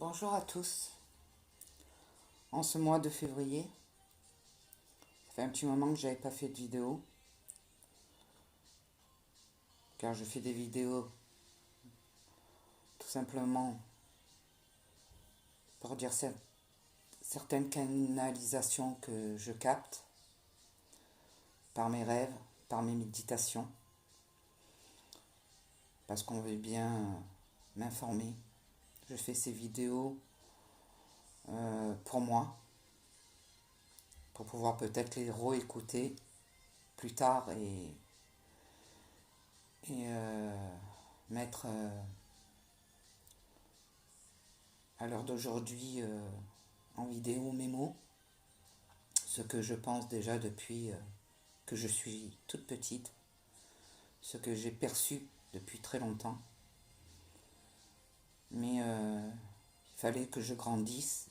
Bonjour à tous. En ce mois de février, ça fait un petit moment que j'avais pas fait de vidéo, car je fais des vidéos tout simplement pour dire certaines canalisations que je capte par mes rêves, par mes méditations, parce qu'on veut bien m'informer. Je fais ces vidéos pour moi, pour pouvoir peut-être les réécouter plus tard et mettre à l'heure d'aujourd'hui en vidéo mes mots, ce que je pense déjà depuis que je suis toute petite, ce que j'ai perçu depuis très longtemps. Mais il fallait que je grandisse,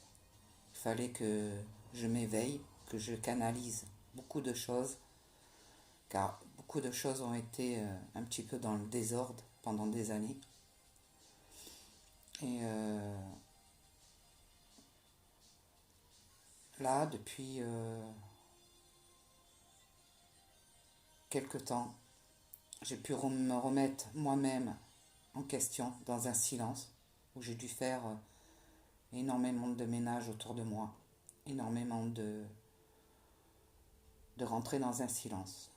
il fallait que je m'éveille, que je canalise beaucoup de choses, car beaucoup de choses ont été un petit peu dans le désordre pendant des années. Et là, depuis quelque temps, j'ai pu me remettre moi-même en question dans un silence où j'ai dû faire énormément de ménage autour de moi, énormément de rentrer dans un silence,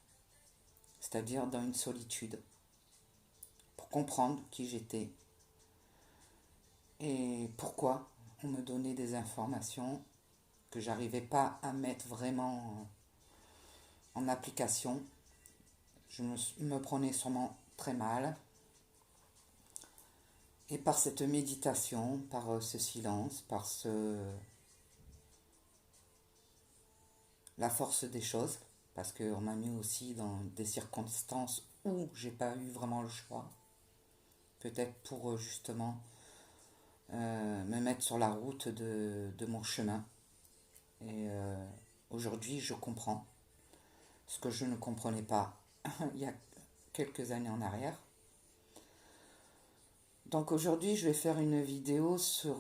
c'est-à-dire dans une solitude, pour comprendre qui j'étais et pourquoi on me donnait des informations que j'arrivais pas à mettre vraiment en application. Je me prenais sûrement très mal. Et par cette méditation, par ce silence, par la force des choses, parce qu'on m'a mis aussi dans des circonstances où j'ai pas eu vraiment le choix, peut-être pour justement me mettre sur la route de mon chemin. Et aujourd'hui, je comprends ce que je ne comprenais pas il y a quelques années en arrière. Donc aujourd'hui, je vais faire une vidéo sur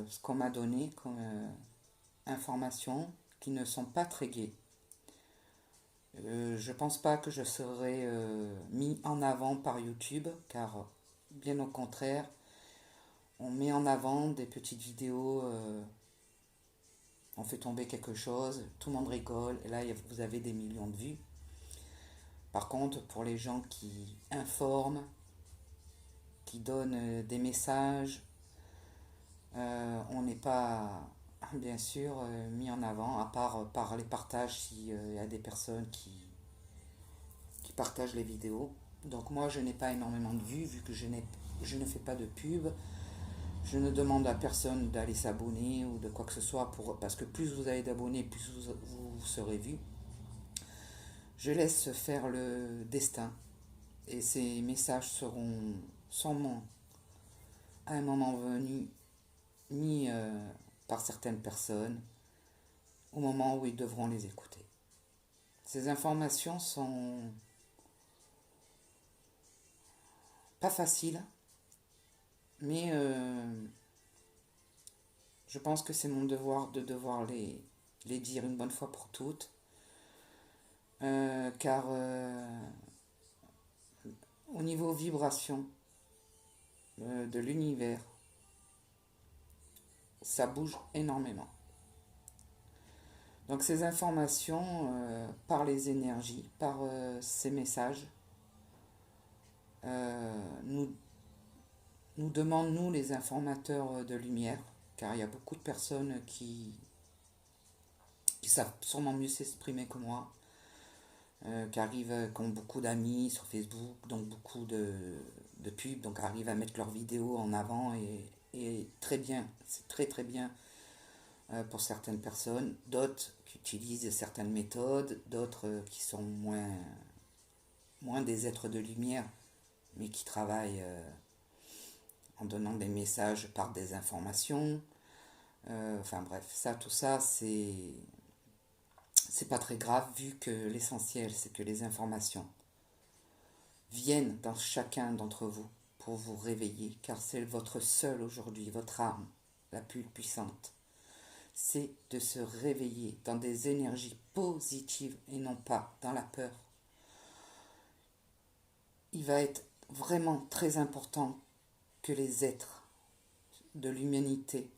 ce qu'on m'a donné comme informations qui ne sont pas très gaies. Je pense pas que je serai mis en avant par YouTube, car bien au contraire, on met en avant des petites vidéos, on fait tomber quelque chose, tout le monde rigole, et là vous avez des millions de vues. Par contre, pour les gens qui informent, qui donnent des messages, on n'est pas bien sûr mis en avant, à part par les partages s'il y a des personnes qui partagent les vidéos. Donc moi je n'ai pas énormément de vues vu que je ne fais pas de pub. Je ne demande à personne d'aller s'abonner ou de quoi que ce soit parce que plus vous avez d'abonnés, plus vous serez vu. Je laisse faire le destin et ces messages seront sûrement à un moment venu mis par certaines personnes au moment où ils devront les écouter. Ces informations sont pas faciles, mais je pense que c'est mon devoir de devoir les dire une bonne fois pour toutes, car au niveau vibration de l'univers, ça bouge énormément. Donc ces informations, par les énergies, par ces messages, nous demandent, nous les informateurs de lumière, car il y a beaucoup de personnes qui savent sûrement mieux s'exprimer que moi, qui ont beaucoup d'amis sur Facebook, donc beaucoup de pubs, donc arrivent à mettre leurs vidéos en avant et très bien, c'est très très bien pour certaines personnes, d'autres qui utilisent certaines méthodes, d'autres qui sont moins des êtres de lumière, mais qui travaillent en donnant des messages par des informations. Enfin bref, tout ça, c'est pas très grave vu que l'essentiel, c'est que les informations viennent dans chacun d'entre vous pour vous réveiller, car c'est votre seul aujourd'hui, votre arme, la plus puissante. C'est de se réveiller dans des énergies positives et non pas dans la peur. Il va être vraiment très important que les êtres de l'humanité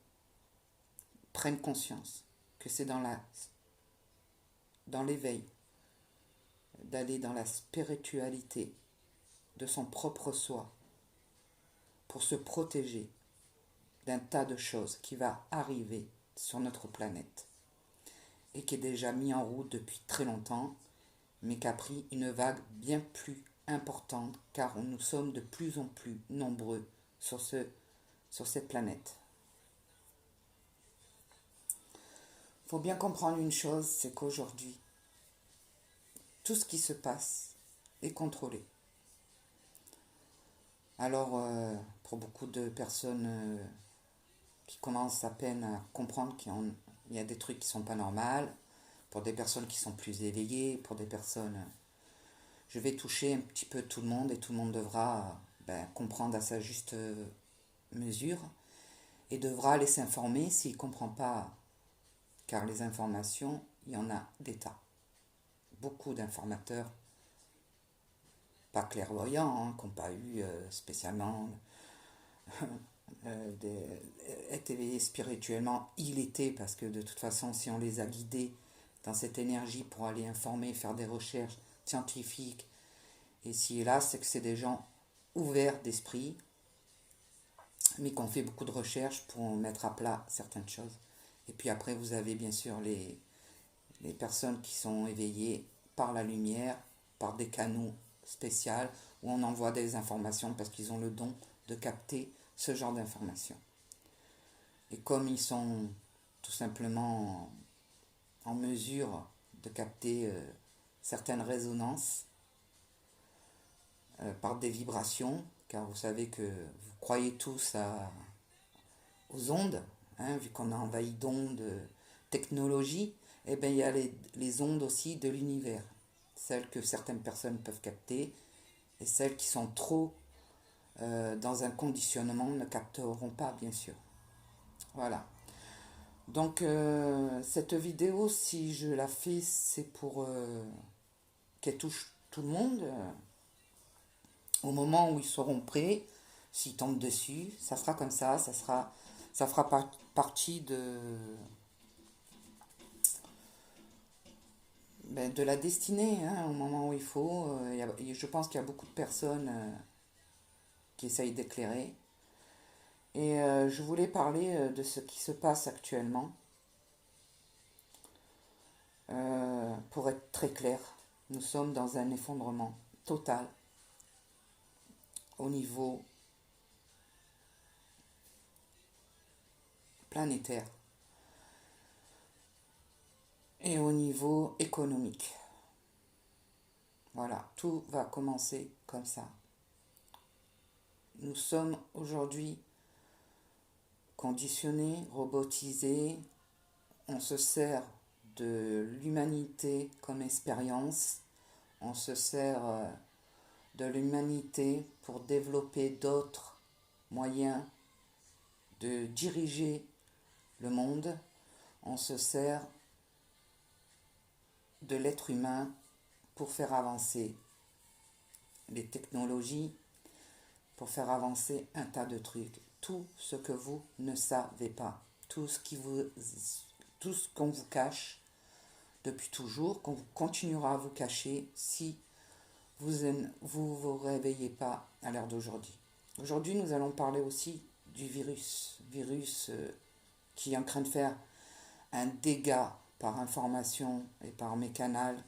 prennent conscience que c'est dans l'éveil, d'aller dans la spiritualité de son propre soi pour se protéger d'un tas de choses qui va arriver sur notre planète et qui est déjà mis en route depuis très longtemps, mais qui a pris une vague bien plus importante car nous sommes de plus en plus nombreux sur cette planète. Il faut bien comprendre une chose, c'est qu'aujourd'hui, tout ce qui se passe est contrôlé. Alors, pour beaucoup de personnes qui commencent à peine à comprendre qu'il y a des trucs qui ne sont pas normaux, pour des personnes qui sont plus éveillées, pour des personnes... Je vais toucher un petit peu tout le monde et tout le monde devra comprendre à sa juste mesure et devra aller s'informer s'il ne comprend pas, car les informations, il y en a des tas. Beaucoup d'informateurs, pas clairvoyants, qui n'ont pas eu spécialement être éveillés spirituellement, il était, parce que de toute façon, si on les a guidés dans cette énergie pour aller informer, faire des recherches scientifiques, et si et là, c'est que c'est des gens ouverts d'esprit, mais qui ont fait beaucoup de recherches pour mettre à plat certaines choses. Et puis après, vous avez bien sûr les personnes qui sont éveillées par la lumière, par des canaux spéciaux, où on envoie des informations parce qu'ils ont le don de capter ce genre d'informations. Et comme ils sont tout simplement en mesure de capter certaines résonances par des vibrations, car vous savez que vous croyez tous aux ondes, vu qu'on a envahi d'ondes technologie, et bien il y a les ondes aussi de l'univers, celles que certaines personnes peuvent capter, et celles qui sont trop dans un conditionnement ne capteront pas, bien sûr. Voilà. Donc cette vidéo, si je la fais, c'est pour qu'elle touche tout le monde. Au moment où ils seront prêts, s'ils tombent dessus, ça sera comme ça fera partie de la destinée, au moment où il faut. Je pense qu'il y a beaucoup de personnes qui essayent d'éclairer. Et je voulais parler de ce qui se passe actuellement. Pour être très clair, nous sommes dans un effondrement total au niveau planétaire et au niveau économique. Voilà, tout va commencer comme ça. Nous sommes aujourd'hui conditionnés, robotisés, on se sert de l'humanité comme expérience, on se sert de l'humanité pour développer d'autres moyens de diriger le monde, on se sert de l'être humain pour faire avancer les technologies, pour faire avancer un tas de trucs. Tout ce que vous ne savez pas, tout ce qu'on vous cache depuis toujours, qu'on continuera à vous cacher si vous réveillez pas à l'heure d'aujourd'hui. Aujourd'hui, nous allons parler aussi du virus qui est en train de faire un dégât par information et par mes canaux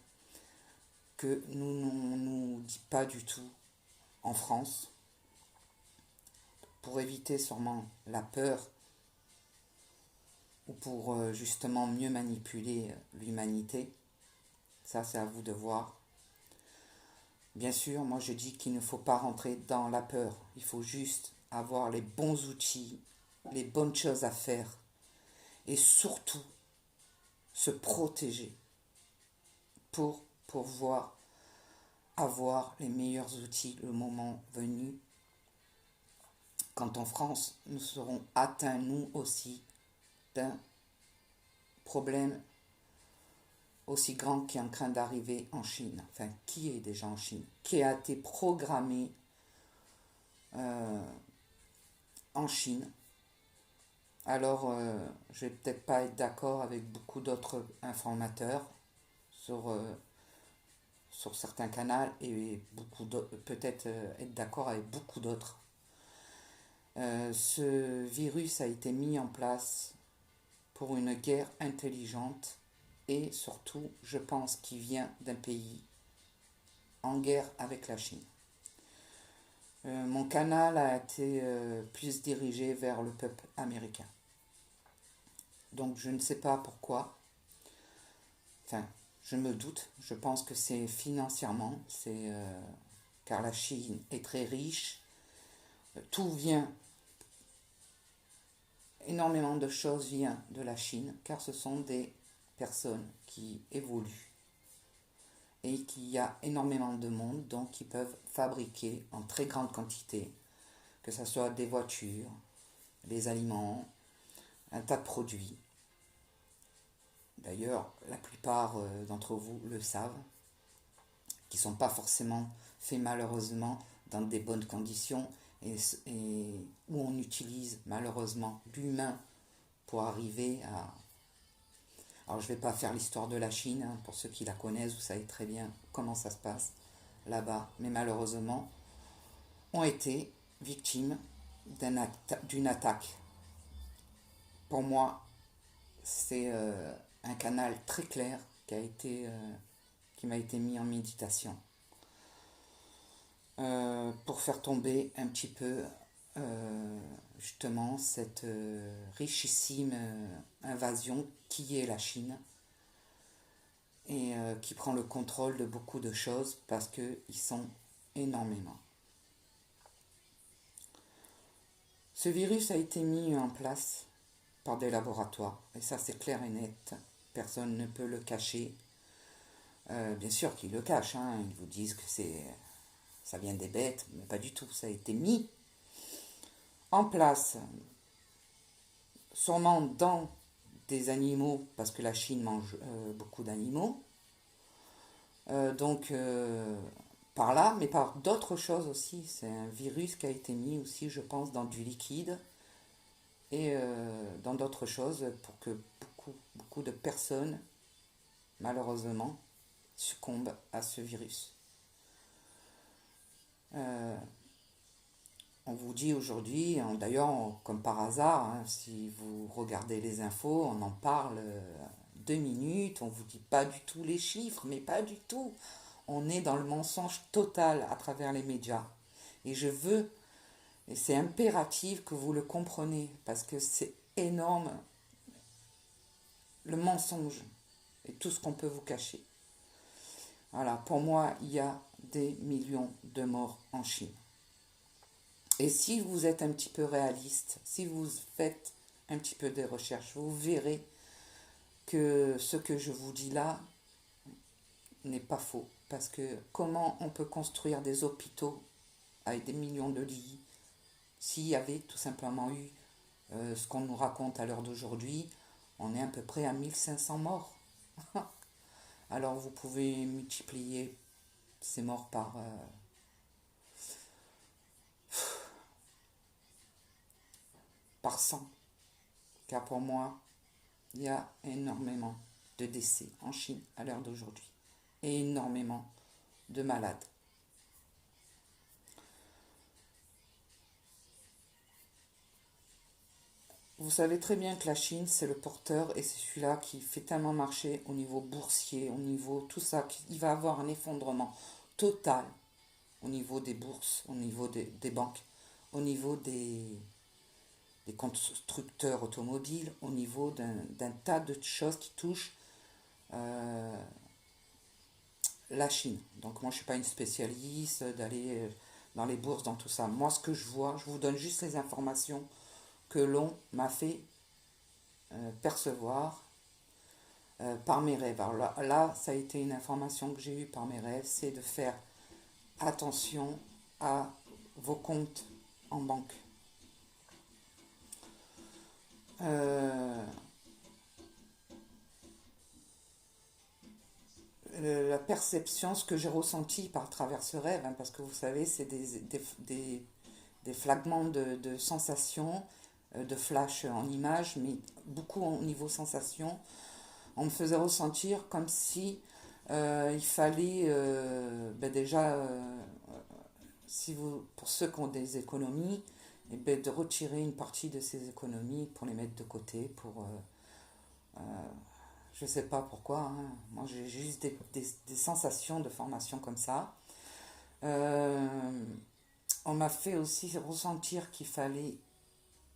que on nous dit pas du tout en France, pour éviter sûrement la peur ou pour justement mieux manipuler l'humanité. Ça, c'est à vous de voir. Bien sûr, moi je dis qu'il ne faut pas rentrer dans la peur. Il faut juste avoir les bons outils, les bonnes choses à faire et surtout se protéger pour pouvoir avoir les meilleurs outils le moment venu quand en France, nous serons atteints, nous aussi, d'un problème aussi grand qui est en train d'arriver en Chine, enfin qui est déjà en Chine, qui a été programmé euh, en Chine. Alors, je vais peut-être pas être d'accord avec beaucoup d'autres informateurs sur, sur certains canaux et beaucoup peut-être être d'accord avec beaucoup d'autres. Ce virus a été mis en place pour une guerre intelligente et surtout, je pense qu'il vient d'un pays en guerre avec la Chine. Mon canal a été plus dirigé vers le peuple américain. Donc je ne sais pas pourquoi. Enfin, je me doute. Je pense que c'est financièrement. Car la Chine est très riche. Tout vient, énormément de choses vient de la Chine, car ce sont des personnes qui évoluent et qu'il y a énormément de monde, donc qui peuvent fabriquer en très grande quantité, que ce soit des voitures, des aliments, un tas de produits. D'ailleurs, la plupart d'entre vous le savent, qui ne sont pas forcément faits malheureusement dans des bonnes conditions où on utilise malheureusement l'humain pour arriver à... Alors je ne vais pas faire l'histoire de la Chine, hein, pour ceux qui la connaissent, vous savez très bien comment ça se passe là-bas, mais malheureusement ont été victimes d'une attaque. Pour moi, c'est un canal très clair qui m'a été mis en méditation pour faire tomber un petit peu justement cette richissime invasion qui est la Chine et qui prend le contrôle de beaucoup de choses parce qu'ils sont énormément. Ce virus a été mis en place par des laboratoires et ça c'est clair et net, personne ne peut le cacher. Bien sûr qu'ils le cachent, hein. Ils vous disent que ça vient des bêtes, mais pas du tout, ça a été mis en place sûrement dans des animaux, parce que la Chine mange beaucoup d'animaux, donc par là, mais par d'autres choses aussi. C'est un virus qui a été mis aussi, je pense, dans du liquide et dans d'autres choses pour que beaucoup de personnes, malheureusement, succombent à ce virus. On vous dit aujourd'hui, d'ailleurs, comme par hasard, hein, si vous regardez les infos, on en parle 2 minutes, on vous dit pas du tout les chiffres, mais pas du tout. On est dans le mensonge total à travers les médias. Et et c'est impératif que vous le compreniez, parce que c'est énorme le mensonge et tout ce qu'on peut vous cacher. Voilà, pour moi, il y a des millions de morts en Chine. Et si vous êtes un petit peu réaliste, si vous faites un petit peu des recherches, vous verrez que ce que je vous dis là n'est pas faux. Parce que comment on peut construire des hôpitaux avec des millions de lits s'il y avait tout simplement eu ce qu'on nous raconte à l'heure d'aujourd'hui, on est à peu près à 1500 morts. Alors vous pouvez multiplier ces morts par 100. Car pour moi, il y a énormément de décès en Chine à l'heure d'aujourd'hui. Et énormément de malades. Vous savez très bien que la Chine, c'est le porteur et c'est celui-là qui fait tellement marcher au niveau boursier, au niveau tout ça, qu'il va avoir un effondrement total au niveau des bourses, au niveau des banques, au niveau des constructeurs automobiles, au niveau d'un tas de choses qui touchent la Chine. Donc moi je ne suis pas une spécialiste d'aller dans les bourses, dans tout ça. Moi ce que je vois, je vous donne juste les informations que l'on m'a fait percevoir par mes rêves. Alors là, ça a été une information que j'ai eue par mes rêves, c'est de faire attention à vos comptes en banque. Euh, la perception, ce que j'ai ressenti par travers ce rêve, hein, parce que vous savez, c'est des fragments de sensations, de flash en images, mais beaucoup au niveau sensation. On me faisait ressentir comme si il fallait ben déjà, si vous, pour ceux qui ont des économies, eh ben de retirer une partie de ces économies pour les mettre de côté, pour, je sais pas pourquoi, hein. Moi j'ai juste des sensations de formation comme ça. Euh, on m'a fait aussi ressentir qu'il fallait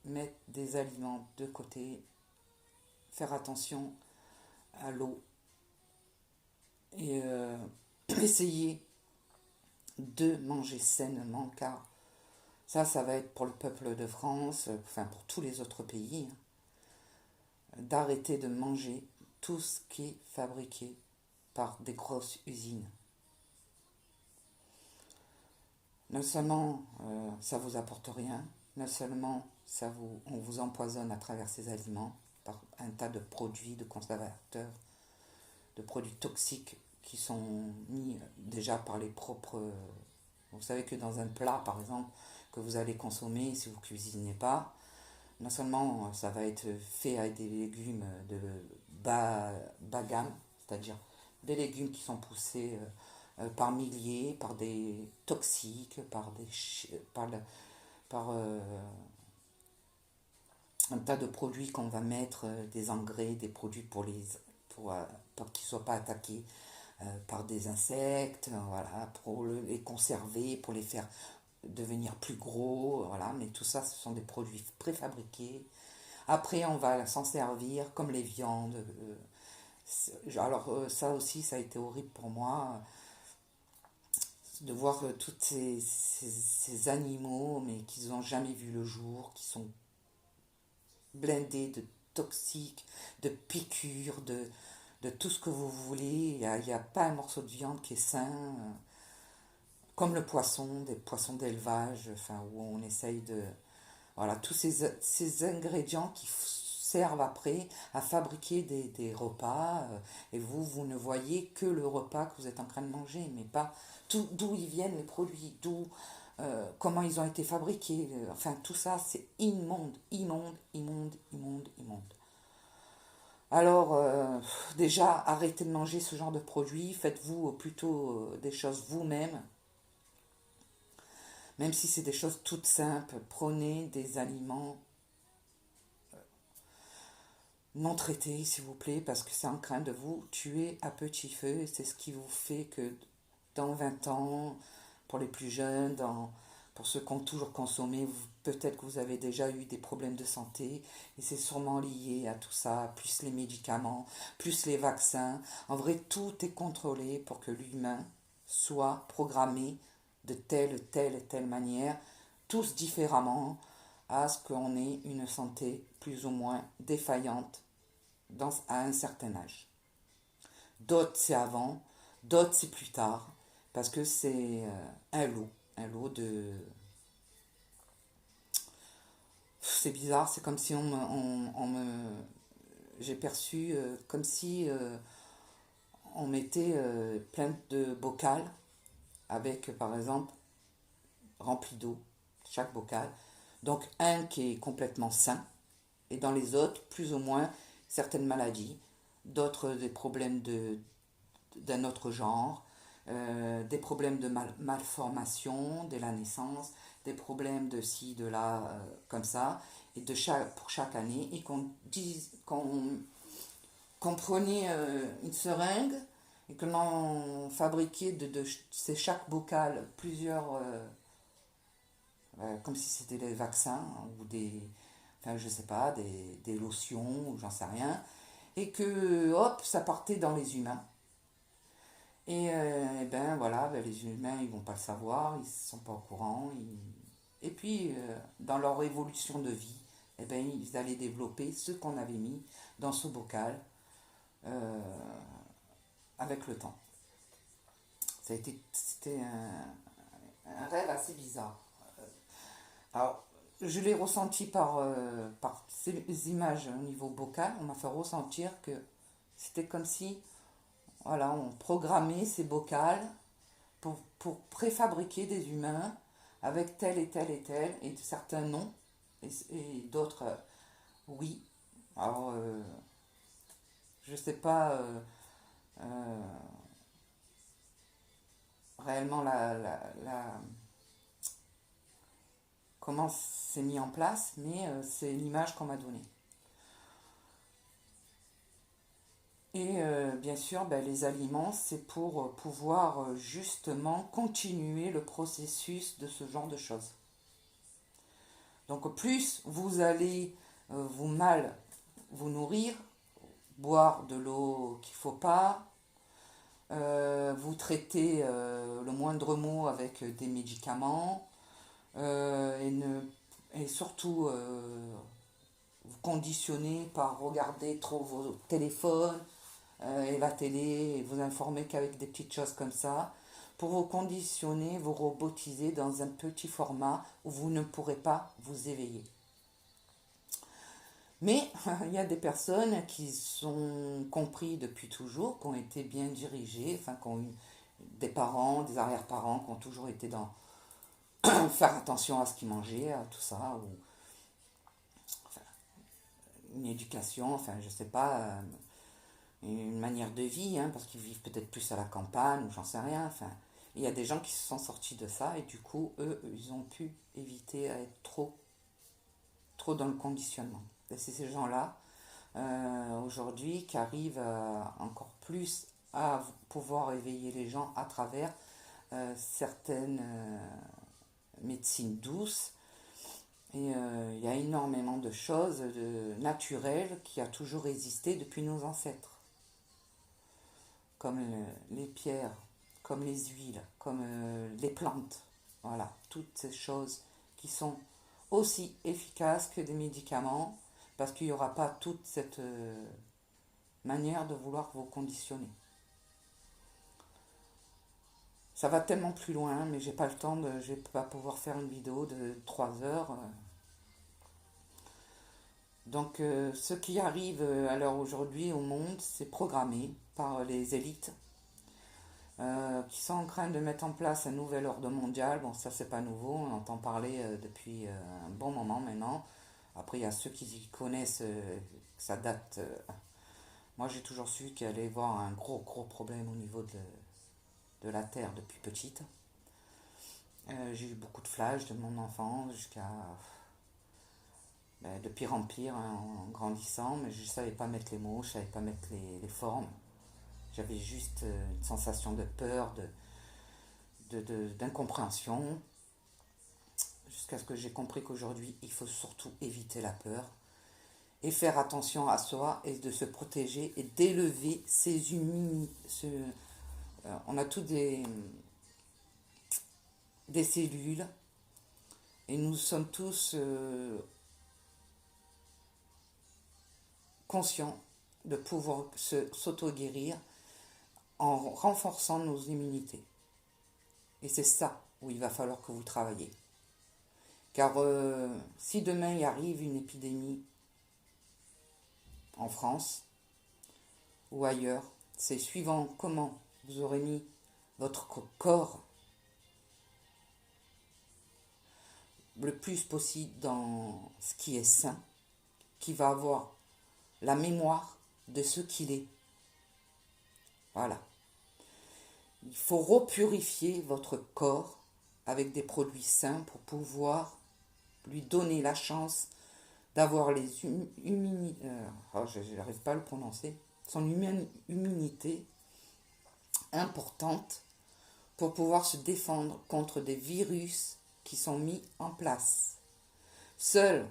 mettre des aliments de côté, faire attention à l'eau et essayer de manger sainement, car ça va être pour le peuple de France, enfin pour tous les autres pays, hein, d'arrêter de manger tout ce qui est fabriqué par des grosses usines. Non seulement ça vous apporte rien, non seulement on vous empoisonne à travers ces aliments par un tas de produits, de conservateurs, de produits toxiques qui sont mis déjà par les propres. Vous savez que dans un plat, par exemple, que vous allez consommer, si vous ne cuisinez pas, non seulement ça va être fait avec des légumes de bas gamme, c'est-à-dire des légumes qui sont poussés par milliers, par des toxiques, par un tas de produits qu'on va mettre, des engrais, des produits pour qu'ils ne soient pas attaqués par des insectes, voilà, pour les conserver, pour les faire devenir plus gros, voilà, mais tout ça, ce sont des produits préfabriqués. Après, on va s'en servir comme les viandes. Alors, ça aussi, ça a été horrible pour moi, de voir tous ces animaux, mais qui n'ont jamais vu le jour, qui sont blindés de toxiques, de piqûres, de tout ce que vous voulez. Il y a pas un morceau de viande qui est sain. Comme le poisson, des poissons d'élevage, enfin, où on essaye de. Voilà, tous ces ingrédients qui servent après à fabriquer des repas, et vous ne voyez que le repas que vous êtes en train de manger, mais pas d'où ils viennent les produits, comment ils ont été fabriqués, enfin tout ça c'est immonde, immonde, immonde, immonde, immonde. Alors déjà arrêtez de manger ce genre de produits, faites-vous plutôt des choses vous-même, même si c'est des choses toutes simples, prenez des aliments non traités, s'il vous plaît, parce que c'est en train de vous tuer à petit feu, et c'est ce qui vous fait que dans 20 ans, pour les plus jeunes, pour ceux qui ont toujours consommé, peut-être que vous avez déjà eu des problèmes de santé, et c'est sûrement lié à tout ça, plus les médicaments, plus les vaccins. En vrai, tout est contrôlé pour que l'humain soit programmé de telle manière, tous différemment, à ce qu'on ait une santé plus ou moins défaillante à un certain âge. D'autres c'est avant, d'autres c'est plus tard, parce que c'est un lot de. C'est bizarre, c'est comme si j'ai perçu comme si on mettait plein de bocals avec par exemple rempli d'eau, chaque bocal. Donc un qui est complètement sain, et dans les autres, plus ou moins, certaines maladies, d'autres des problèmes d'un autre genre, des problèmes de malformation dès la naissance, des problèmes de ci, de là, comme ça, et pour chaque année, et qu'on prenait une seringue et que l'on fabriquait c'est chaque bocal plusieurs, comme si c'était des vaccins ou enfin je sais pas, des lotions ou j'en sais rien, et que hop, ça partait dans les humains. Et ben voilà, ben, les humains ils vont pas le savoir, ils sont pas au courant. Et puis dans leur évolution de vie, eh ben, ils allaient développer ce qu'on avait mis dans ce bocal euh, avec le temps. C'était un rêve assez bizarre. Alors, je l'ai ressenti par ces images au niveau vocal. On m'a fait ressentir que c'était comme si, voilà, on programmait ces vocales pour préfabriquer des humains avec tel et tel et tel, et certains non, et d'autres oui. Alors, je sais pas euh, réellement comment c'est mis en place, mais c'est l'image qu'on m'a donnée. Et bien sûr, ben, les aliments, c'est pour pouvoir justement continuer le processus de ce genre de choses. Donc plus vous allez vous mal vous nourrir, boire de l'eau qu'il ne faut pas, vous traiter le moindre mot avec des médicaments, et, et surtout vous conditionner par regarder trop vos téléphones, et la télé, et vous informer qu'avec des petites choses comme ça, pour vous conditionner, vous robotiser dans un petit format où vous ne pourrez pas vous éveiller. Mais il y a des personnes qui sont compris depuis toujours, qui ont été bien dirigées, enfin qui ont eu des parents, des arrière-parents, qui ont toujours été dans faire attention à ce qu'ils mangeaient, à tout ça, ou enfin, une éducation, enfin je sais pas, une manière de vie, hein, parce qu'ils vivent peut-être plus à la campagne, ou j'en sais rien. Enfin, il y a des gens qui se sont sortis de ça, et du coup, eux, ils ont pu éviter à être trop dans le conditionnement. Et c'est ces gens-là, aujourd'hui, qui arrivent encore plus à pouvoir éveiller les gens à travers certaines médecines douces. Et il y a énormément de choses naturelles qui a toujours existé depuis nos ancêtres, comme les pierres, comme les huiles, comme les plantes. Voilà, toutes ces choses qui sont aussi efficaces que des médicaments, parce qu'il n'y aura pas toute cette manière de vouloir vous conditionner. Ça va tellement plus loin, mais j'ai pas le temps je vais pas pouvoir faire une vidéo de 3 heures. Donc, ce qui arrive à l'heure aujourd'hui au monde, c'est programmé par les élites qui sont en train de mettre en place un nouvel ordre mondial. Bon, ça, c'est pas nouveau, on entend parler depuis un bon moment maintenant. Après, il y a ceux qui y connaissent, que ça date. Moi, j'ai toujours su qu'il allait y avoir un gros problème au niveau de la Terre depuis petite. J'ai eu beaucoup de flashs de mon enfance jusqu'à de pire en pire, hein, en grandissant, mais je ne savais pas mettre les mots, je ne savais pas mettre les formes. J'avais juste une sensation de peur, d'incompréhension, jusqu'à ce que j'ai compris qu'aujourd'hui, il faut surtout éviter la peur et faire attention à soi et de se protéger et d'élever ses immunités. On a tous des cellules et nous sommes tous conscients de pouvoir s'auto-guérir en renforçant nos immunités. Et c'est ça où il va falloir que vous travaillez. Car si demain il arrive une épidémie en France ou ailleurs, c'est suivant comment vous aurez mis votre corps le plus possible dans ce qui est sain, qui va avoir la mémoire de ce qu'il est. Voilà. Il faut repurifier votre corps avec des produits sains pour pouvoir lui donner la chance d'avoir les je n'arrive pas à le prononcer, son immunité importante pour pouvoir se défendre contre des virus qui sont mis en place. Seul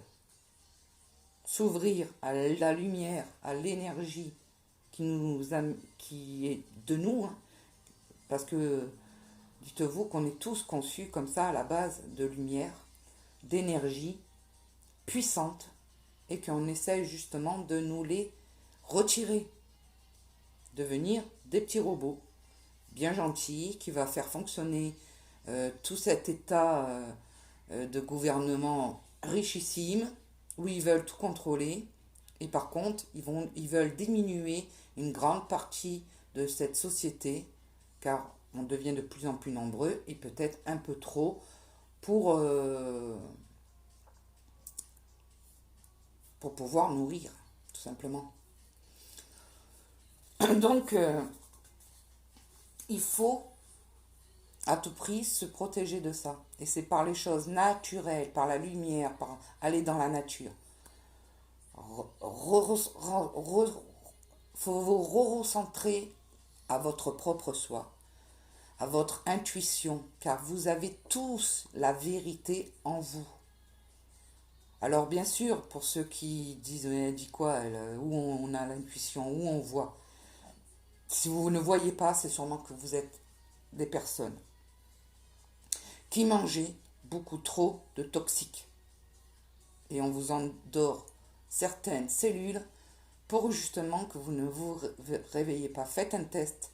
s'ouvrir à la lumière, à l'énergie qui est de nous, hein, parce que dites-vous qu'on est tous conçus comme ça à la base de lumière, d'énergie puissante, et qu'on essaye justement de nous les retirer, devenir des petits robots bien gentils qui va faire fonctionner tout cet état de gouvernement richissimes où ils veulent tout contrôler et par contre ils veulent diminuer une grande partie de cette société car on devient de plus en plus nombreux et peut-être un peu trop pour, pour pouvoir nourrir tout simplement. Donc il faut à tout prix se protéger de ça. Et c'est par les choses naturelles, par la lumière, par aller dans la nature. Faut vous recentrer à votre propre soi, à votre intuition, car vous avez tous la vérité en vous. Alors bien sûr, pour ceux qui disent, elle dit quoi, elle, où on a l'intuition, où on voit. Si vous ne voyez pas, c'est sûrement que vous êtes des personnes qui mangez beaucoup trop de toxiques. Et on vous endort certaines cellules pour justement que vous ne vous réveillez pas. Faites un test,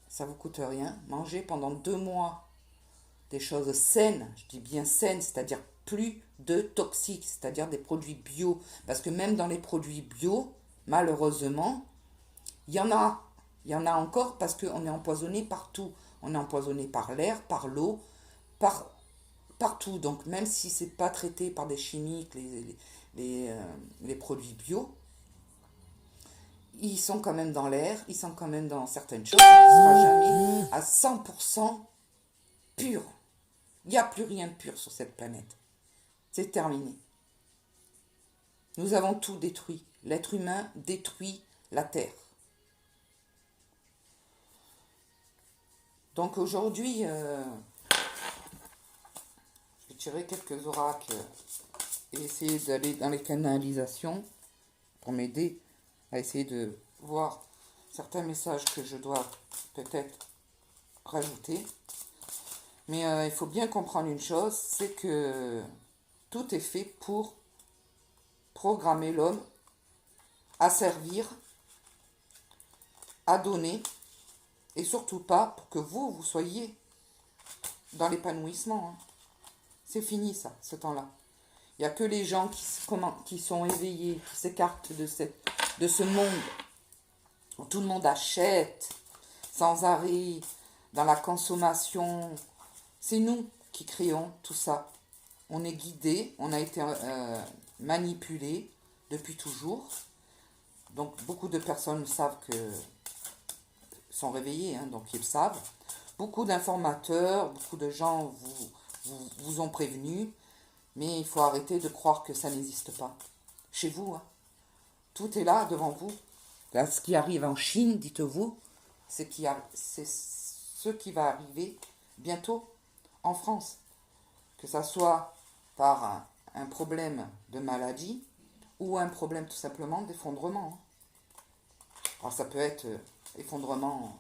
ça ne vous coûte rien. Mangez pendant 2 mois des choses saines, je dis bien saines, c'est-à-dire plus de toxiques, c'est-à-dire des produits bio. Parce que même dans les produits bio, malheureusement, il y en a encore parce qu'on est empoisonné partout. On est empoisonné par l'air, par l'eau, partout. Donc même si ce n'est pas traité par des chimiques, les produits bio, ils sont quand même dans l'air, ils sont quand même dans certaines choses. Ce ne sera jamais à 100% pur. Il n'y a plus rien de pur sur cette planète. C'est terminé. Nous avons tout détruit. L'être humain détruit la Terre. Donc aujourd'hui, je vais tirer quelques oracles et essayer d'aller dans les canalisations pour m'aider à essayer de voir certains messages que je dois peut-être rajouter. Mais il faut bien comprendre une chose, c'est que tout est fait pour programmer l'homme à servir, à donner, et surtout pas pour que vous soyez dans l'épanouissement. C'est fini ça, ce temps-là. Il n'y a que les gens qui sont éveillés, qui s'écartent de ce monde où tout le monde achète sans arrêt, dans la consommation. C'est nous qui créons tout ça. On est guidés, on a été manipulés depuis toujours. Donc beaucoup de personnes savent que sont réveillés, donc ils savent. Beaucoup d'informateurs, beaucoup de gens vous ont prévenu, mais il faut arrêter de croire que ça n'existe pas. Chez vous, tout est là devant vous. Là, ce qui arrive en Chine, dites-vous, c'est ce qui va arriver bientôt en France. Que ça soit par un problème de maladie ou un problème tout simplement d'effondrement. Alors ça peut être effondrement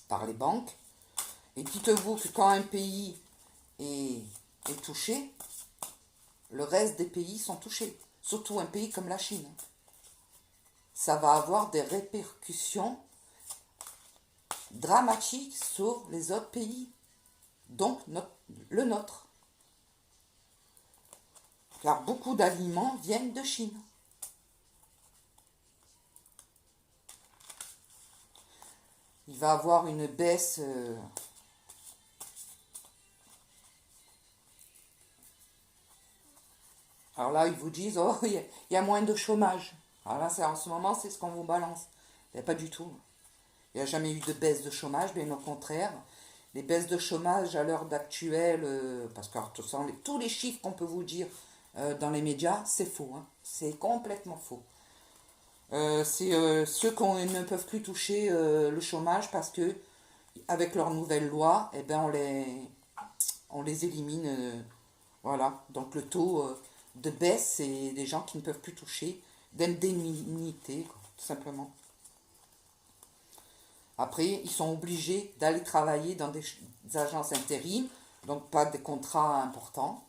par les banques. Et dites-vous que quand un pays est touché, le reste des pays sont touchés. Surtout un pays comme la Chine. Ça va avoir des répercussions dramatiques sur les autres pays, donc le nôtre. Car beaucoup d'aliments viennent de Chine. Il va avoir une baisse alors là, ils vous disent, oh, il y a moins de chômage. Alors là, en ce moment, c'est ce qu'on vous balance. Il n'y a pas du tout. Il n'y a jamais eu de baisse de chômage, bien au contraire. Les baisses de chômage à l'heure d'actuelle, parce que alors, tous les chiffres qu'on peut vous dire dans les médias, c'est faux. C'est complètement faux. C'est ceux qui ne peuvent plus toucher le chômage parce que avec leur nouvelle loi, eh ben, on les élimine. Voilà. Donc le taux de baisse, c'est des gens qui ne peuvent plus toucher d'indemnité, tout simplement. Après, ils sont obligés d'aller travailler dans des agences intérim, donc pas des contrats importants.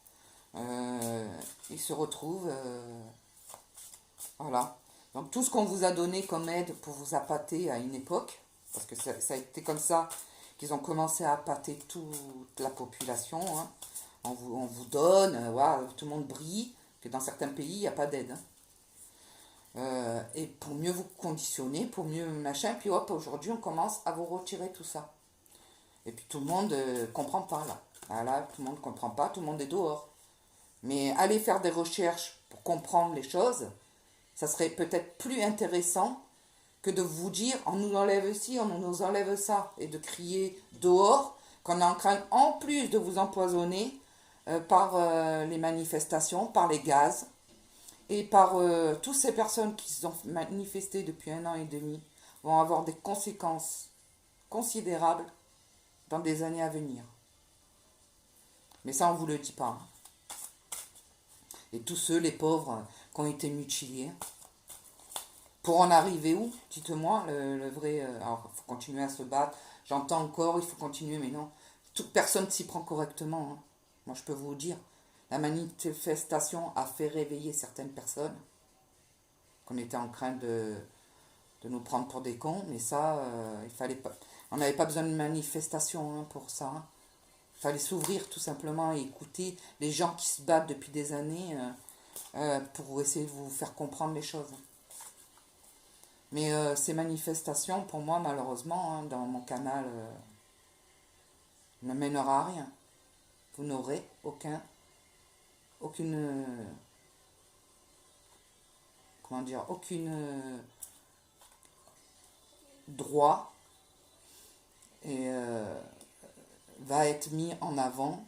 Ils se retrouvent, voilà. Donc tout ce qu'on vous a donné comme aide pour vous appâter à une époque, parce que ça a été comme ça qu'ils ont commencé à appâter toute la population, on vous donne, voilà, tout le monde brille, que dans certains pays, il n'y a pas d'aide. Hein. Et pour mieux vous conditionner, pour mieux machin, puis hop, aujourd'hui, on commence à vous retirer tout ça. Et puis tout le monde comprend pas, là. Voilà, tout le monde comprend pas, tout le monde est dehors. Mais aller faire des recherches pour comprendre les choses, ça serait peut-être plus intéressant que de vous dire on nous enlève ci, on nous enlève ça, et de crier dehors qu'on est en train, en plus de vous empoisonner par les manifestations, par les gaz, et par toutes ces personnes qui se sont manifestées depuis 1 an et demi, vont avoir des conséquences considérables dans des années à venir. Mais ça, on ne vous le dit pas. Hein. Et tous ceux, les pauvres, qui ont été mutilés, pour en arriver où? Dites-moi, le vrai... alors, il faut continuer à se battre. J'entends encore, il faut continuer, mais non. Toute personne s'y prend correctement. Hein. Moi, je peux vous le dire. La manifestation a fait réveiller certaines personnes qu'on était en train de nous prendre pour des cons. Mais ça, il fallait pas... On n'avait pas besoin de manifestation hein, pour ça. Hein. Il fallait s'ouvrir tout simplement et écouter les gens qui se battent depuis des années pour essayer de vous faire comprendre les choses. Mais ces manifestations, pour moi, malheureusement, hein, dans mon canal, ne mènera à rien. Vous n'aurez aucune, comment dire, droit et va être mis en avant.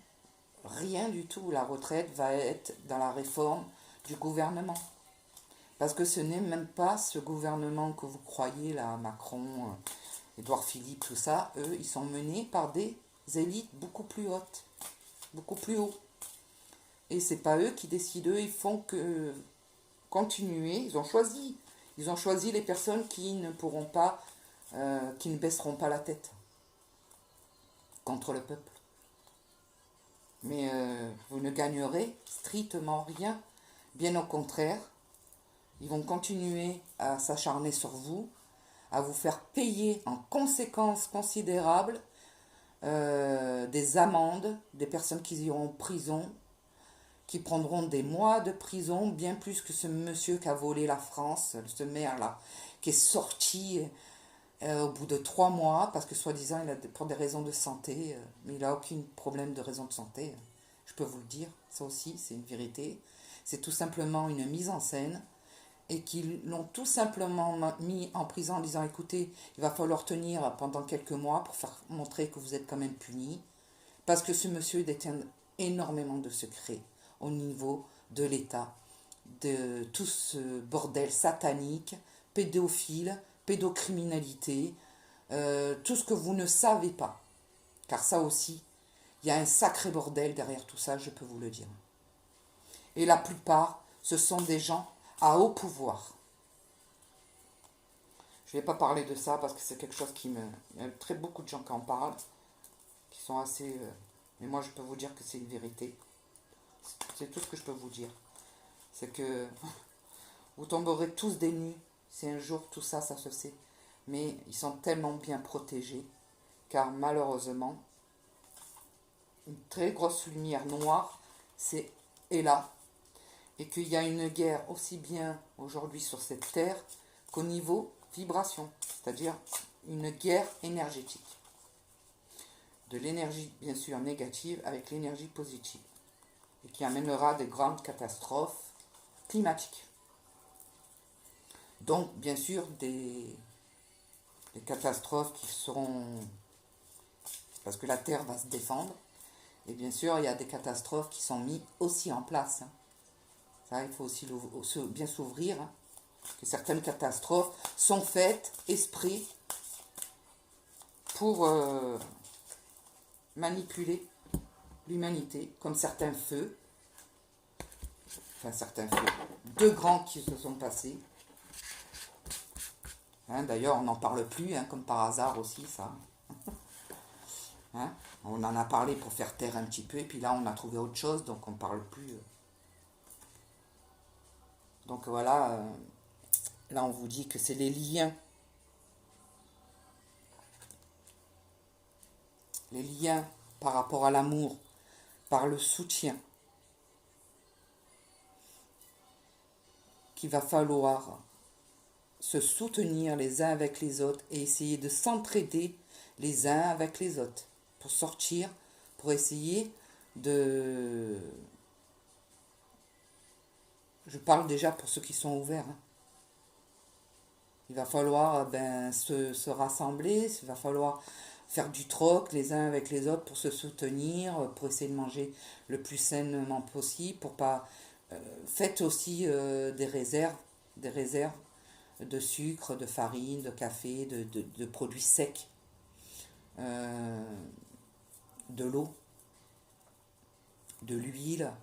Rien du tout. La retraite va être dans la réforme du gouvernement. Parce que ce n'est même pas ce gouvernement que vous croyez, là, Macron, Édouard Philippe, tout ça. Eux, ils sont menés par des élites beaucoup plus hautes, beaucoup plus haut. Et c'est pas eux qui décident, eux, ils font que continuer. Ils ont choisi les personnes qui ne pourront pas, qui ne baisseront pas la tête contre le peuple. Mais vous ne gagnerez strictement rien. Bien au contraire, ils vont continuer à s'acharner sur vous, à vous faire payer en conséquences considérables des amendes, des personnes qui iront en prison, qui prendront des mois de prison, bien plus que ce monsieur qui a volé la France, ce maire-là, qui est sorti au bout de 3 mois, parce que soi-disant, il a pour des raisons de santé, mais il n'a aucun problème de raison de santé, je peux vous le dire, ça aussi, c'est une vérité. C'est tout simplement une mise en scène, et qu'ils l'ont tout simplement mis en prison en disant, écoutez, il va falloir tenir pendant quelques mois pour faire montrer que vous êtes quand même punis, parce que ce monsieur détient énormément de secrets au niveau de l'État, de tout ce bordel satanique, pédophile, pédocriminalité, tout ce que vous ne savez pas. Car ça aussi, il y a un sacré bordel derrière tout ça, je peux vous le dire. Et la plupart, ce sont des gens à haut pouvoir. Je ne vais pas parler de ça parce que c'est quelque chose qui me... Il y a très beaucoup de gens qui en parlent, qui sont assez... mais moi, je peux vous dire que c'est une vérité. C'est tout ce que je peux vous dire. C'est que vous tomberez tous des nues si un jour tout ça, ça se sait. Mais ils sont tellement bien protégés, car malheureusement, une très grosse lumière noire est là. Et qu'il y a une guerre aussi bien aujourd'hui sur cette terre qu'au niveau vibration, c'est-à-dire une guerre énergétique. De l'énergie bien sûr négative avec l'énergie positive. Et qui amènera des grandes catastrophes climatiques. Donc, bien sûr, des catastrophes qui seront... Parce que la Terre va se défendre. Et bien sûr, il y a des catastrophes qui sont mises aussi en place. Hein. Ça, il faut aussi bien s'ouvrir. Hein. Que certaines catastrophes sont faites, esprit, pour manipuler l'humanité, comme certains feux. Enfin, certains feux. 2 grands qui se sont passés. Hein, d'ailleurs, on n'en parle plus, hein, comme par hasard aussi, ça. Hein, on en a parlé pour faire taire un petit peu, et puis là, on a trouvé autre chose, donc on ne parle plus. Donc voilà, là, on vous dit que c'est les liens. Les liens par rapport à l'amour, par le soutien qu'il va falloir se soutenir les uns avec les autres et essayer de s'entraider les uns avec les autres pour sortir, pour essayer de... Je parle déjà pour ceux qui sont ouverts. Hein. Il va falloir se rassembler, il va falloir faire du troc les uns avec les autres pour se soutenir, pour essayer de manger le plus sainement possible, pour pas... faites aussi des réserves de sucre, de farine, de café, de produits secs, de l'eau, de l'huile.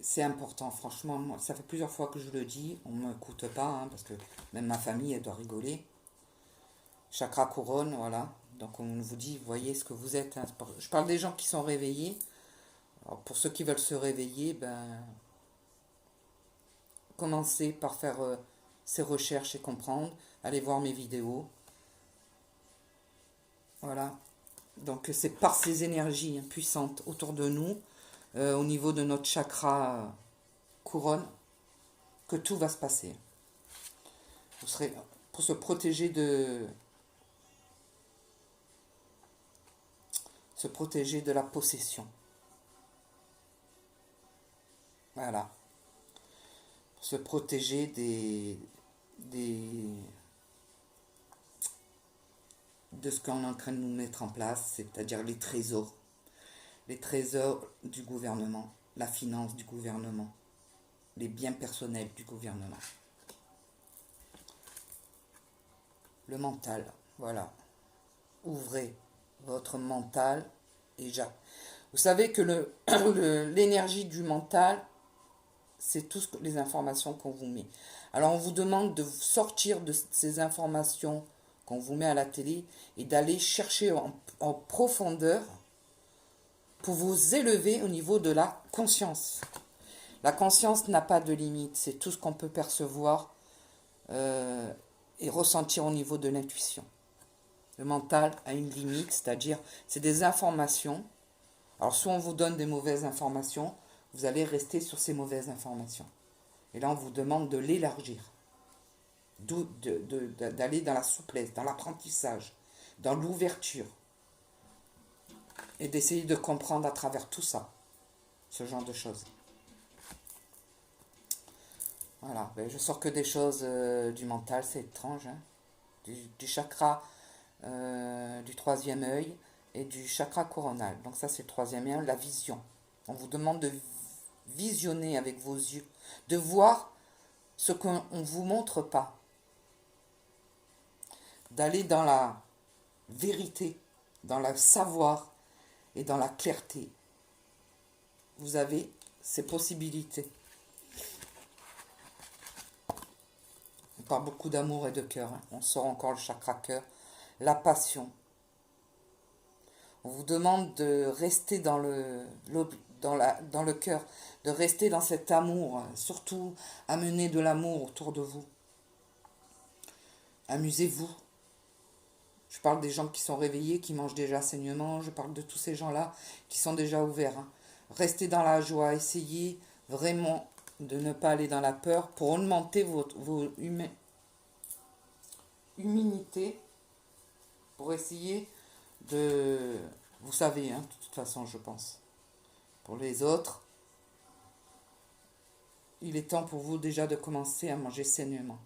C'est important, franchement, moi, ça fait plusieurs fois que je le dis, on ne m'écoute pas, hein, parce que même ma famille, elle doit rigoler. Chakra couronne, voilà. Donc on vous dit, voyez ce que vous êtes. Hein. Je parle des gens qui sont réveillés. Alors, pour ceux qui veulent se réveiller, commencez par faire ces recherches et comprendre. Allez voir mes vidéos. Voilà. Donc c'est par ces énergies puissantes autour de nous, au niveau de notre chakra couronne, que tout va se passer. Vous serez pour se protéger de la possession. Voilà. Pour se protéger de ce qu'on est en train de nous mettre en place, c'est-à-dire les trésors du gouvernement, la finance du gouvernement, les biens personnels du gouvernement. Le mental, voilà. Ouvrez votre mental et vous savez que l'énergie du mental, c'est toutes les informations qu'on vous met. Alors on vous demande de sortir de ces informations qu'on vous met à la télé et d'aller chercher en profondeur pour vous élever au niveau de la conscience. La conscience n'a pas de limite, c'est tout ce qu'on peut percevoir et ressentir au niveau de l'intuition. Le mental a une limite, c'est-à-dire c'est des informations. Alors soit on vous donne des mauvaises informations, vous allez rester sur ces mauvaises informations. Et là on vous demande de l'élargir, d'aller dans la souplesse, dans l'apprentissage, dans l'ouverture. Et d'essayer de comprendre à travers tout ça, ce genre de choses. Voilà, je sors que des choses du mental, c'est étrange. Hein, du chakra du troisième œil et du chakra coronal. Donc ça c'est le troisième œil, la vision. On vous demande de visionner avec vos yeux, de voir ce qu'on ne vous montre pas. D'aller dans la vérité, dans le savoir et dans la clarté. Vous avez ces possibilités. On parle beaucoup d'amour et de cœur. Hein. On sort encore le chakra cœur. La passion. On vous demande de rester dans le cœur, de rester dans cet amour. Surtout, amener de l'amour autour de vous. Amusez-vous. Je parle des gens qui sont réveillés, qui mangent déjà saignement. Je parle de tous ces gens-là qui sont déjà ouverts. Hein. Restez dans la joie. Essayez vraiment de ne pas aller dans la peur pour augmenter vos humilité. Pour essayer de... Vous savez, hein, de toute façon, je pense. Pour les autres, il est temps pour vous déjà de commencer à manger sainement.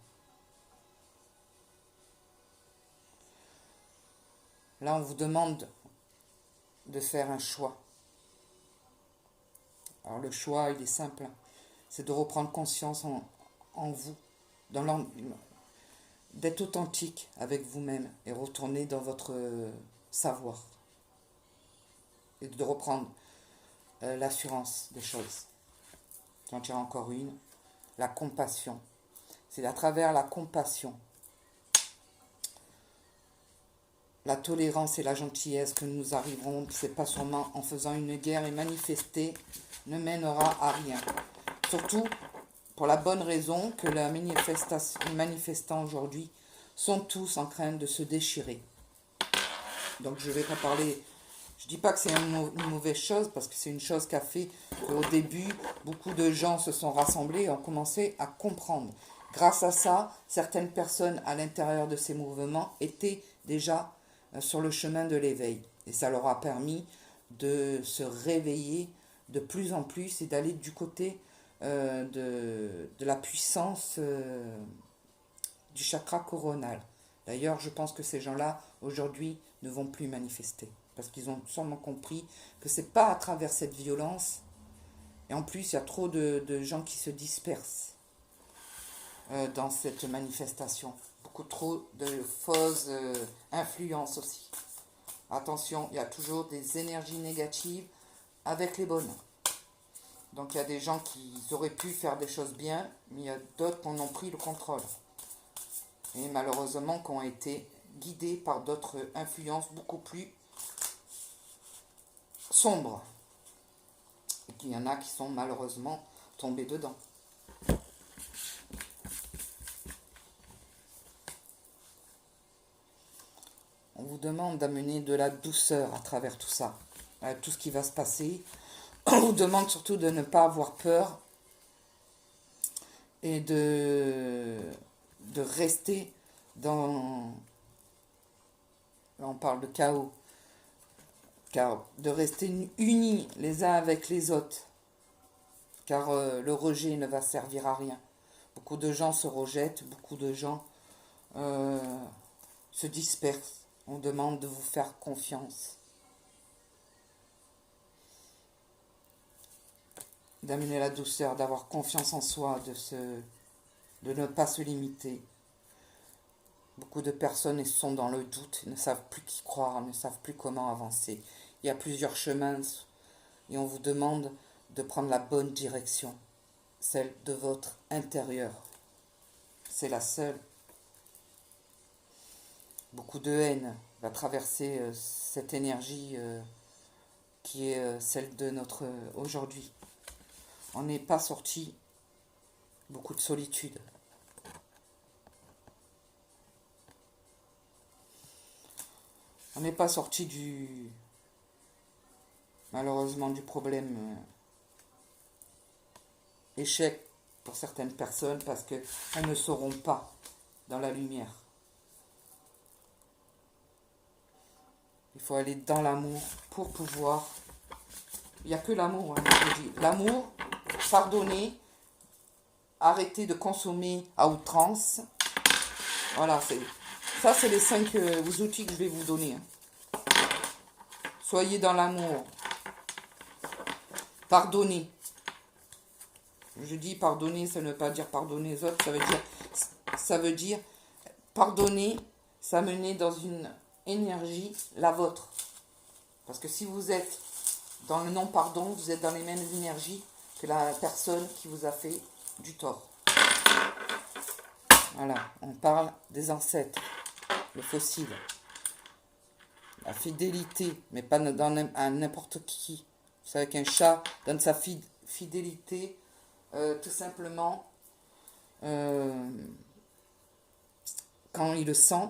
Là, on vous demande de faire un choix. Alors le choix, il est simple. C'est de reprendre conscience en vous, d'être authentique avec vous-même et retourner dans votre savoir. Et de reprendre l'assurance des choses. J'en tire encore une. La compassion. C'est à travers la compassion, la tolérance et la gentillesse que nous arriverons. C'est pas seulement en faisant une guerre et manifester ne mènera à rien. Surtout pour la bonne raison que les manifestants aujourd'hui sont tous en train de se déchirer. Donc je ne vais pas parler, Je dis pas que c'est une mauvaise chose, parce que c'est une chose qui a fait qu'au début, beaucoup de gens se sont rassemblés et ont commencé à comprendre. Grâce à ça, certaines personnes à l'intérieur de ces mouvements étaient déjà sur le chemin de l'éveil. Et ça leur a permis de se réveiller de plus en plus et d'aller du côté de la puissance du chakra coronal. D'ailleurs, je pense que ces gens-là, aujourd'hui, ne vont plus manifester. Parce qu'ils ont sûrement compris que c'est pas à travers cette violence. Et en plus, il y a trop de gens qui se dispersent dans cette manifestation. Beaucoup trop de fausses influences aussi. Attention, il y a toujours des énergies négatives avec les bonnes. Donc il y a des gens qui auraient pu faire des choses bien, mais il y a d'autres qui en ont pris le contrôle. Et malheureusement qui ont été guidés par d'autres influences beaucoup plus sombres. Et qu'il y en a qui sont malheureusement tombés dedans. On vous demande d'amener de la douceur à travers tout ça, à tout ce qui va se passer. On vous demande surtout de ne pas avoir peur et de rester dans... Là, on parle de chaos. Car de rester unis les uns avec les autres. Car le rejet ne va servir à rien. Beaucoup de gens se rejettent, beaucoup de gens se dispersent. On demande de vous faire confiance. D'amener la douceur, d'avoir confiance en soi, de ne pas se limiter. Beaucoup de personnes sont dans le doute, ne savent plus qui croire, ne savent plus comment avancer. Il y a plusieurs chemins et on vous demande de prendre la bonne direction, celle de votre intérieur. C'est la seule. Beaucoup de haine va traverser cette énergie qui est celle de notre aujourd'hui. On n'est pas sorti, beaucoup de solitude. On n'est pas sorti malheureusement du problème échec pour certaines personnes parce qu'elles ne seront pas dans la lumière. Il faut aller dans l'amour pour pouvoir... Il n'y a que l'amour, hein, je dis. L'amour, pardonner, arrêter de consommer à outrance. Voilà, ça c'est les 5 outils que je vais vous donner. Hein. Soyez dans l'amour. Pardonnez. Je dis pardonner, ça ne veut pas dire pardonner les autres, ça veut dire pardonner, s'amener dans une énergie, la vôtre. Parce que si vous êtes dans le non-pardon, vous êtes dans les mêmes énergies que la personne qui vous a fait du tort. Voilà, on parle des ancêtres, le fossile. La fidélité, mais pas à n'importe qui. Vous savez qu'un chat donne sa fidélité tout simplement quand il le sent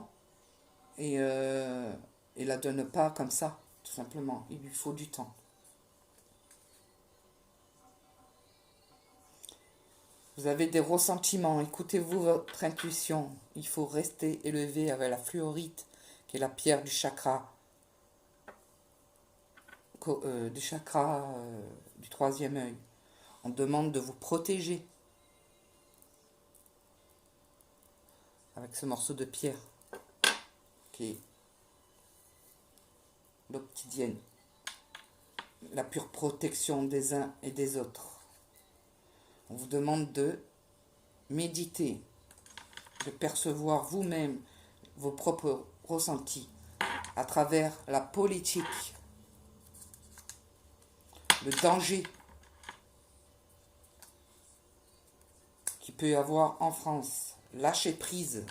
et la donne pas comme ça, tout simplement. Il lui faut du temps. Vous avez des ressentiments, écoutez-vous votre intuition. Il faut rester élevé avec la fluorite, qui est la pierre du chakra, du troisième œil. On demande de vous protéger avec ce morceau de pierre qui est l'obsidienne, la pure protection des uns et des autres. On vous demande de méditer, de percevoir vous-même vos propres ressentis à travers la politique, le danger qu'il peut y avoir en France, lâcher prise.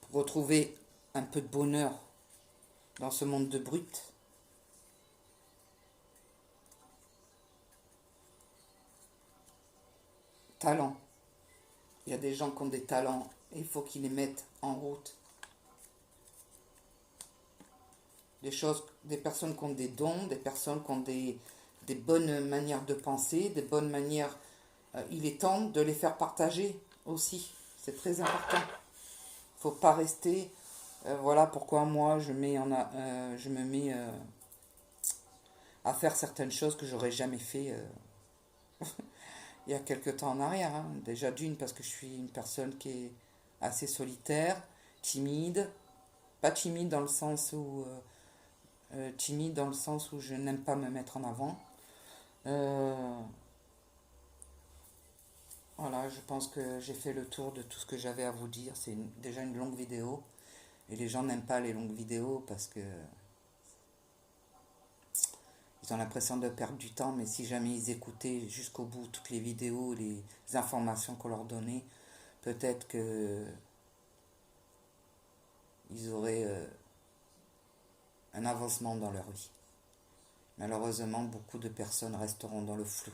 Pour retrouver un peu de bonheur dans ce monde de brut. Talent. Il y a des gens qui ont des talents et il faut qu'ils les mettent en route. Des personnes qui ont des dons, des personnes qui ont des bonnes manières de penser, des bonnes manières. Il est temps de les faire partager aussi. C'est très important. Il ne faut pas rester. Voilà pourquoi moi je me mets à faire certaines choses que j'aurais jamais fait il y a quelques temps en arrière. Hein. Déjà d'une parce que je suis une personne qui est assez solitaire, timide. Pas timide dans le sens où je n'aime pas me mettre en avant. Euh, voilà, je pense que j'ai fait le tour de tout ce que j'avais à vous dire. C'est déjà une longue vidéo. Et les gens n'aiment pas les longues vidéos parce que ils ont l'impression de perdre du temps. Mais si jamais ils écoutaient jusqu'au bout toutes les vidéos, les informations qu'on leur donnait, peut-être que ils auraient un avancement dans leur vie. Malheureusement, beaucoup de personnes resteront dans le flou.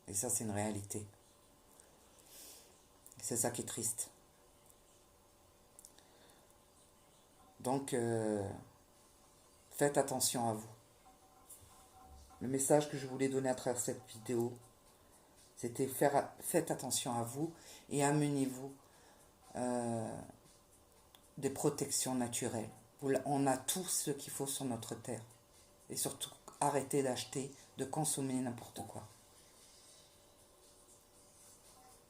Et ça, c'est une réalité. C'est ça qui est triste. Donc, faites attention à vous. Le message que je voulais donner à travers cette vidéo, c'était faites attention à vous et amenez-vous des protections naturelles. On a tout ce qu'il faut sur notre terre. Et surtout, arrêtez d'acheter, de consommer n'importe quoi.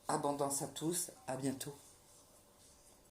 Abondance à tous, à bientôt.